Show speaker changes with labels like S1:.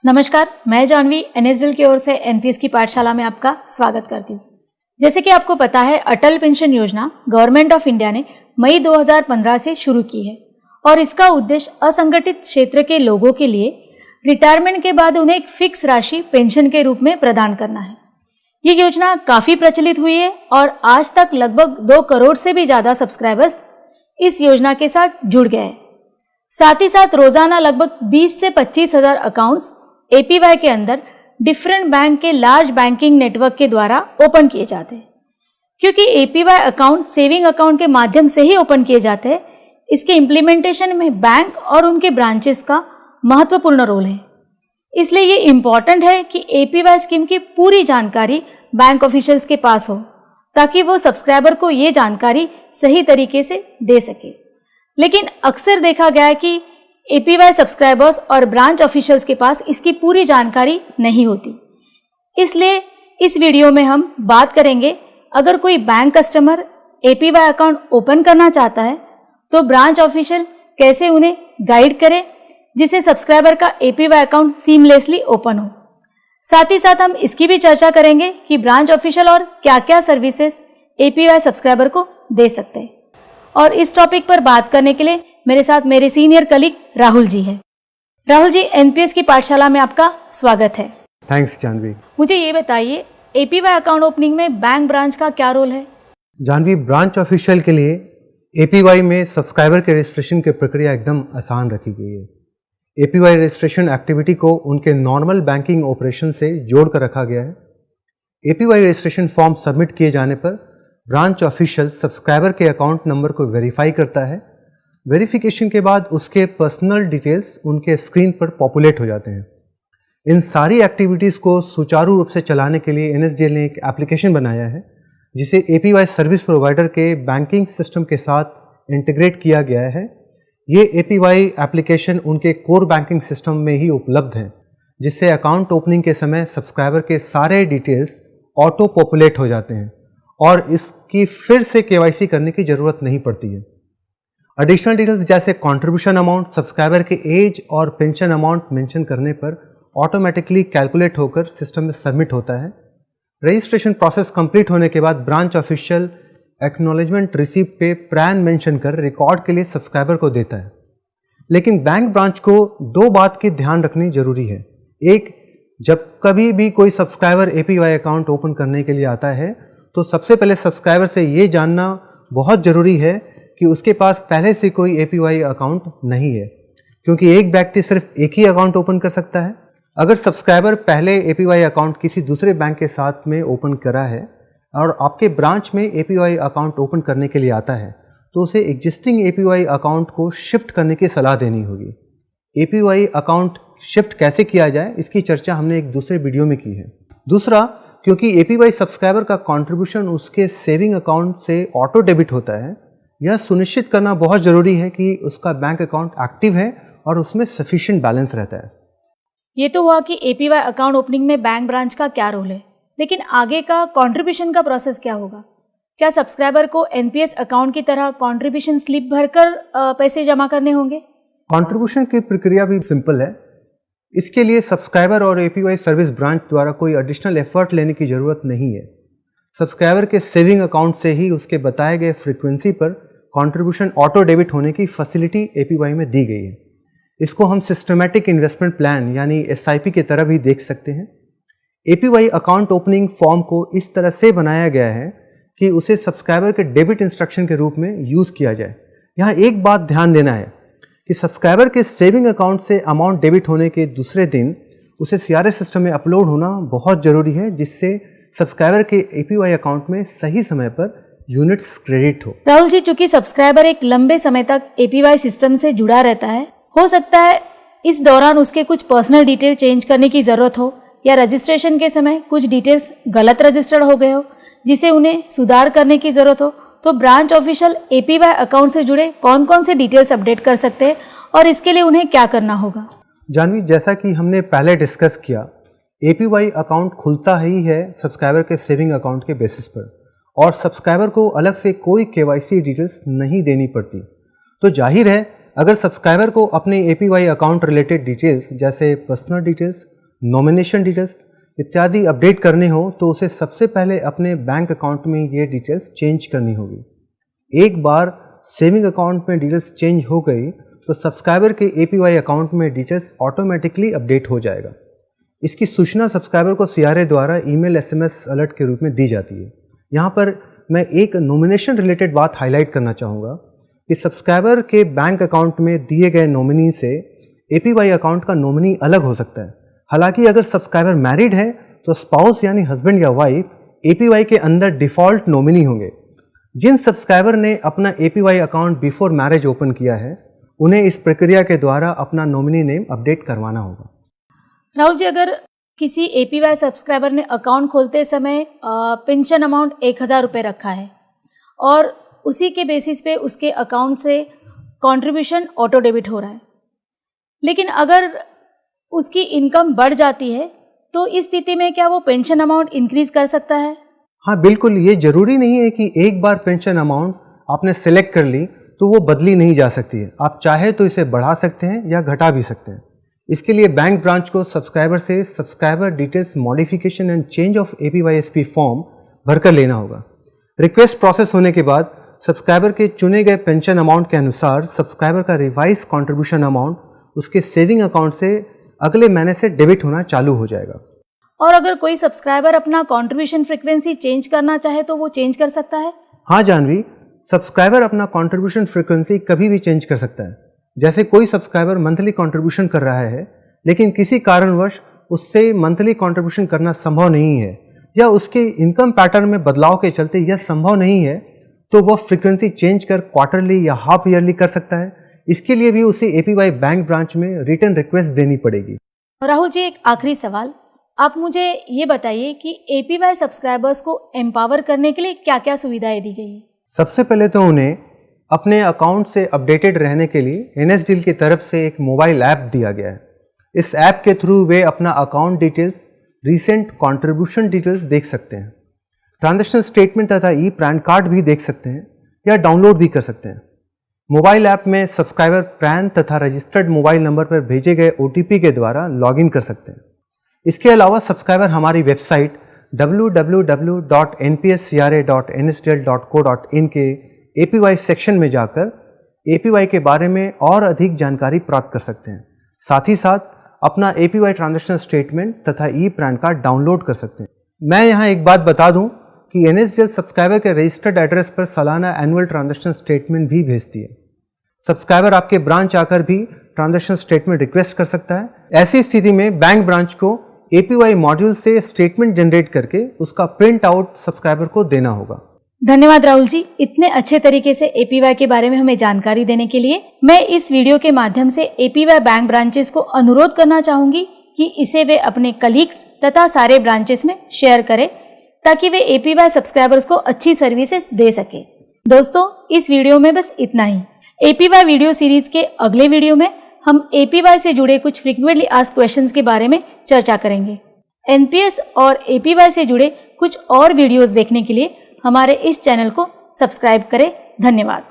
S1: नमस्कार, मैं जानवी एनएसडीएल की ओर से एनपीएस की पाठशाला में आपका स्वागत करती हूँ। जैसे कि आपको पता है, अटल पेंशन योजना गवर्नमेंट ऑफ इंडिया ने मई 2015 से शुरू की है और इसका उद्देश्य असंगठित क्षेत्र के लोगों के लिए रिटायरमेंट के बाद उन्हें एक फिक्स राशि पेंशन के रूप में प्रदान करना है। ये योजना काफ़ी प्रचलित हुई है और आज तक लगभग 2 करोड़ से भी ज़्यादा सब्सक्राइबर्स इस योजना के साथ जुड़ गए हैं। साथ ही साथ रोज़ाना लगभग 20 से 25 हज़ार अकाउंट्स एपीवाई के अंदर डिफरेंट बैंक के लार्ज बैंकिंग नेटवर्क के द्वारा ओपन किए जाते हैं। क्योंकि एपीवाई अकाउंट सेविंग अकाउंट के माध्यम से ही ओपन किए जाते हैं, इसके इम्प्लीमेंटेशन में बैंक और उनके ब्रांचेस का महत्वपूर्ण रोल है। इसलिए ये इम्पॉर्टेंट है कि एपीवाई स्कीम की पूरी जानकारी बैंक ऑफिशियल्स के पास हो, ताकि वो सब्सक्राइबर को ये जानकारी सही तरीके से दे सके। लेकिन अक्सर देखा गया है कि एपीवाई सब्सक्राइबर्स और ब्रांच ऑफिशियल्स के पास इसकी पूरी जानकारी नहीं होती। इसलिए इस वीडियो में हम बात करेंगे, अगर कोई bank customer APY account open करना चाहता है तो ब्रांच ऑफिशियल कैसे उन्हें गाइड करे, जिससे सब्सक्राइबर का एपीवाई अकाउंट सीमलेसली ओपन हो। साथ ही साथ हम इसकी भी चर्चा करेंगे कि ब्रांच ऑफिशियल और क्या क्या सर्विसेज एपीवाई सब्सक्राइबर को दे सकते हैं। और इस टॉपिक पर बात करने के लिए मेरे साथ मेरे सीनियर कलीग राहुल जी हैं। राहुल जी, एनपीएस की पाठशाला में आपका स्वागत है।
S2: थैंक्स जानवी।
S1: मुझे ये बताइए, एपीवाई अकाउंट ओपनिंग में बैंक ब्रांच का क्या रोल है?
S2: जानवी, ब्रांच ऑफिशियल के लिए एपीवाई में सब्सक्राइबर के रजिस्ट्रेशन की प्रक्रिया एकदम आसान रखी गई है। एपीवाई रजिस्ट्रेशन एक्टिविटी को उनके नॉर्मल बैंकिंग ऑपरेशन से जोड़कर रखा गया है। एपीवाई रजिस्ट्रेशन फॉर्म सबमिट किए जाने पर ब्रांच ऑफिशियल सब्सक्राइबर के अकाउंट नंबर को वेरीफाई करता है। वेरिफिकेशन के बाद उसके पर्सनल डिटेल्स उनके स्क्रीन पर पॉपुलेट हो जाते हैं। इन सारी एक्टिविटीज़ को सुचारू रूप से चलाने के लिए एनएसडीएल ने एक एप्लीकेशन बनाया है, जिसे एपीवाई सर्विस प्रोवाइडर के बैंकिंग सिस्टम के साथ इंटीग्रेट किया गया है। ये एपीवाई एप्लीकेशन उनके कोर बैंकिंग सिस्टम में ही उपलब्ध है, जिससे अकाउंट ओपनिंग के समय सब्सक्राइबर के सारे डिटेल्स ऑटो पॉपुलेट हो जाते हैं और इसकी फिर से केवाईसी करने की ज़रूरत नहीं पड़ती है। एडिशनल डिटेल्स जैसे कंट्रीब्यूशन अमाउंट, सब्सक्राइबर के एज और पेंशन अमाउंट मेंशन करने पर ऑटोमेटिकली कैलकुलेट होकर सिस्टम में सबमिट होता है। रजिस्ट्रेशन प्रोसेस कंप्लीट होने के बाद ब्रांच ऑफिशियल एक्नॉलेजमेंट रिसीप्ट पे प्रैन मेंशन कर रिकॉर्ड के लिए सब्सक्राइबर को देता है। लेकिन बैंक ब्रांच को 2 बात की ध्यान रखनी जरूरी है। एक, जब कभी भी कोई सब्सक्राइबर एपीवाई अकाउंट ओपन करने के लिए आता है तो सबसे पहले सब्सक्राइबर से ये जानना बहुत ज़रूरी है कि उसके पास पहले से कोई एपीवाई अकाउंट नहीं है, क्योंकि एक व्यक्ति सिर्फ एक ही अकाउंट ओपन कर सकता है। अगर सब्सक्राइबर पहले एपीवाई अकाउंट किसी दूसरे बैंक के साथ में ओपन करा है और आपके ब्रांच में एपीवाई अकाउंट ओपन करने के लिए आता है, तो उसे एग्जिस्टिंग एपीवाई अकाउंट को शिफ्ट करने की सलाह देनी होगी। एपीवाई अकाउंट शिफ्ट कैसे किया जाए, इसकी चर्चा हमने एक दूसरे वीडियो में की है। दूसरा, क्योंकि एपीवाई सब्सक्राइबर का कंट्रीब्यूशन उसके सेविंग अकाउंट से ऑटो डेबिट होता है, यह सुनिश्चित करना बहुत ज़रूरी है कि उसका बैंक अकाउंट एक्टिव है और उसमें सफिशिएंट बैलेंस रहता है।
S1: ये तो हुआ कि एपीवाई अकाउंट ओपनिंग में बैंक ब्रांच का क्या रोल है, लेकिन आगे का कंट्रीब्यूशन का प्रोसेस क्या होगा? क्या सब्सक्राइबर को एनपीएस अकाउंट की तरह कंट्रीब्यूशन स्लिप भरकर पैसे जमा करने होंगे?
S2: कंट्रीब्यूशन की प्रक्रिया भी सिंपल है। इसके लिए सब्सक्राइबर और एपीवाई सर्विस ब्रांच द्वारा कोई एडिशनल एफर्ट लेने की ज़रूरत नहीं है। सब्सक्राइबर के सेविंग अकाउंट से ही उसके बताए गए फ्रीक्वेंसी पर कंट्रीब्यूशन ऑटो डेबिट होने की फैसिलिटी एपीवाई में दी गई है। इसको हम सिस्टमैटिक इन्वेस्टमेंट प्लान यानी एसआईपी की तरह भी देख सकते हैं। एपीवाई अकाउंट ओपनिंग फॉर्म को इस तरह से बनाया गया है कि उसे सब्सक्राइबर के डेबिट इंस्ट्रक्शन के रूप में यूज़ किया जाए। यहाँ एक बात ध्यान देना है कि सब्सक्राइबर के सेविंग अकाउंट से अमाउंट डेबिट होने के दूसरे दिन उसे सीआरएस सिस्टम में अपलोड होना बहुत ज़रूरी है, जिससे सब्सक्राइबर के एपीवाई अकाउंट में सही समय पर यूनिट्स क्रेडिट हो।
S1: राहुल जी, चूंकि सब्सक्राइबर एक लंबे समय तक एपीवाई सिस्टम से जुड़ा रहता है, हो सकता है इस दौरान उसके कुछ पर्सनल डिटेल चेंज करने की ज़रूरत हो, या रजिस्ट्रेशन के समय कुछ डिटेल्स गलत रजिस्टर्ड हो गए हो, जिसे उन्हें सुधार करने की ज़रूरत हो, तो ब्रांच ऑफिशियल एपीवाई अकाउंट से जुड़े कौन कौन से डिटेल्स अपडेट कर सकते हैं और इसके लिए उन्हें क्या करना होगा?
S2: जानवी, जैसा कि हमने पहले डिस्कस किया, एपीवाई अकाउंट खुलता ही है सब्सक्राइबर के सेविंग अकाउंट के बेसिस पर और सब्सक्राइबर को अलग से कोई केवाईसी डिटेल्स नहीं देनी पड़ती। तो जाहिर है अगर सब्सक्राइबर को अपने APY अकाउंट रिलेटेड डिटेल्स जैसे पर्सनल डिटेल्स, नॉमिनेशन डिटेल्स इत्यादि अपडेट करने हो तो उसे सबसे पहले अपने बैंक अकाउंट में ये डिटेल्स चेंज करनी होगी। एक बार सेविंग अकाउंट में डिटेल्स चेंज हो गई तो सब्सक्राइबर के APY अकाउंट में डिटेल्स ऑटोमेटिकली अपडेट हो जाएगा। इसकी सूचना सब्सक्राइबर को CRA द्वारा ईमेल SMS अलर्ट के रूप में दी जाती है। यहाँ पर मैं एक नॉमिनेशन रिलेटेड बात हाईलाइट करना चाहूँगा कि सब्सक्राइबर के बैंक अकाउंट में दिए गए नॉमिनी से APY अकाउंट का नॉमिनी अलग हो सकता है। हालांकि अगर सब्सक्राइबर मैरिड है तो स्पाउस यानी हस्बैंड या वाइफ APY के अंदर डिफ़ॉल्ट नॉमिनी होंगे। जिन सब्सक्राइबर ने अपना APY account before marriage open किया है उन्हें इस प्रक्रिया के द्वारा अपना नॉमिनी नेम अपडेट करवाना होगा।
S1: राहुल जी, अगर किसी APY सब्सक्राइबर ने अकाउंट खोलते समय पेंशन अमाउंट 1000 रुपये रखा है और उसी के बेसिस पे उसके अकाउंट से कंट्रीब्यूशन ऑटो डेबिट हो रहा है, लेकिन अगर उसकी इनकम बढ़ जाती है तो इस स्थिति में क्या वो पेंशन अमाउंट इंक्रीज कर सकता है?
S2: हाँ बिल्कुल, ये जरूरी नहीं है कि एक बार पेंशन अमाउंट आपने सेलेक्ट कर ली तो वो बदली नहीं जा सकती है। आप चाहे तो इसे बढ़ा सकते हैं या घटा भी सकते हैं। इसके लिए बैंक ब्रांच को सब्सक्राइबर से subscriber details modification and change of APYSP form भरकर लेना होगा। रिक्वेस्ट प्रोसेस होने के बाद सब्सक्राइबर के चुने गए पेंशन अमाउंट के अनुसार सब्सक्राइबर का रिवाइज कॉन्ट्रीब्यूशन अमाउंट उसके सेविंग अकाउंट से अगले महीने से डेबिट होना चालू हो जाएगा।
S1: और अगर कोई सब्सक्राइबर अपना कंट्रीब्यूशन फ्रीक्वेंसी चेंज करना चाहे तो वो चेंज कर सकता है?
S2: हाँ जानवी, सब्सक्राइबर अपना कंट्रीब्यूशन फ्रीक्वेंसी कभी भी चेंज कर सकता है। जैसे कोई सब्सक्राइबर मंथली कंट्रीब्यूशन कर रहा है लेकिन किसी कारणवश उससे मंथली कंट्रीब्यूशन करना संभव नहीं है या उसके इनकम पैटर्न में बदलाव के चलते यह संभव नहीं है तो वह फ्रीक्वेंसी चेंज कर क्वार्टरली या हाफ ईयरली कर सकता है। इसके लिए भी उसे APY बैंक ब्रांच में रिटर्न रिक्वेस्ट देनी पड़ेगी।
S1: राहुल जी, एक आखिरी सवाल, आप मुझे ये बताइए कि APY सब्सक्राइबर्स को एम्पावर करने के लिए क्या क्या सुविधाएं दी गई है? सबसे
S2: पहले तो उन्हें अपने अकाउंट से अपडेटेड रहने के लिए NSDL की तरफ से एक मोबाइल ऐप दिया गया है। इस ऐप के थ्रू वे अपना account details, recent contribution details देख सकते हैं, ट्रांजैक्शन स्टेटमेंट तथा पैन कार्ड भी देख सकते हैं या डाउनलोड भी कर सकते हैं। मोबाइल ऐप में सब्सक्राइबर पैन तथा रजिस्टर्ड मोबाइल नंबर पर भेजे गए OTP के द्वारा लॉगिन कर सकते हैं। इसके अलावा सब्सक्राइबर हमारी वेबसाइट www.npscra.nsdl.co.in के APY सेक्शन में जाकर APY के बारे में और अधिक जानकारी प्राप्त कर सकते हैं। साथ ही साथ अपना APY ट्रांजैक्शन स्टेटमेंट तथा पैन कार्ड डाउनलोड कर सकते हैं। मैं यहाँ एक बात बता दूँ कि NSDL सब्सक्राइबर के रजिस्टर्ड एड्रेस पर सालाना एनुअल ट्रांजैक्शन स्टेटमेंट भी भेजती है। सब्सक्राइबर आपके ब्रांच आकर भी ट्रांजैक्शन स्टेटमेंट रिक्वेस्ट कर सकता है। ऐसी स्थिति में बैंक ब्रांच को APY मॉड्यूल से स्टेटमेंट जनरेट करके उसका प्रिंट आउट सब्सक्राइबर को देना होगा।
S1: धन्यवाद राहुल जी, इतने अच्छे तरीके से APY के बारे में हमें जानकारी देने के लिए। मैं इस वीडियो के माध्यम से APY बैंक ब्रांचेस को अनुरोध करना चाहूंगी कि इसे वे अपने कलीग्स तथा सारे ब्रांचेस में शेयर करें ताकि वे APY सब्सक्राइबर्स को अच्छी सर्विसेज दे सके। दोस्तों, इस वीडियो में बस इतना ही। APY वीडियो सीरीज के अगले वीडियो में हम APY से जुड़े कुछ फ्रीक्वेंटली आस्क्ड क्वेश्चंस के बारे में चर्चा करेंगे। NPS और APY से जुड़े कुछ और वीडियोस देखने के लिए हमारे इस चैनल को सब्सक्राइब करें। धन्यवाद।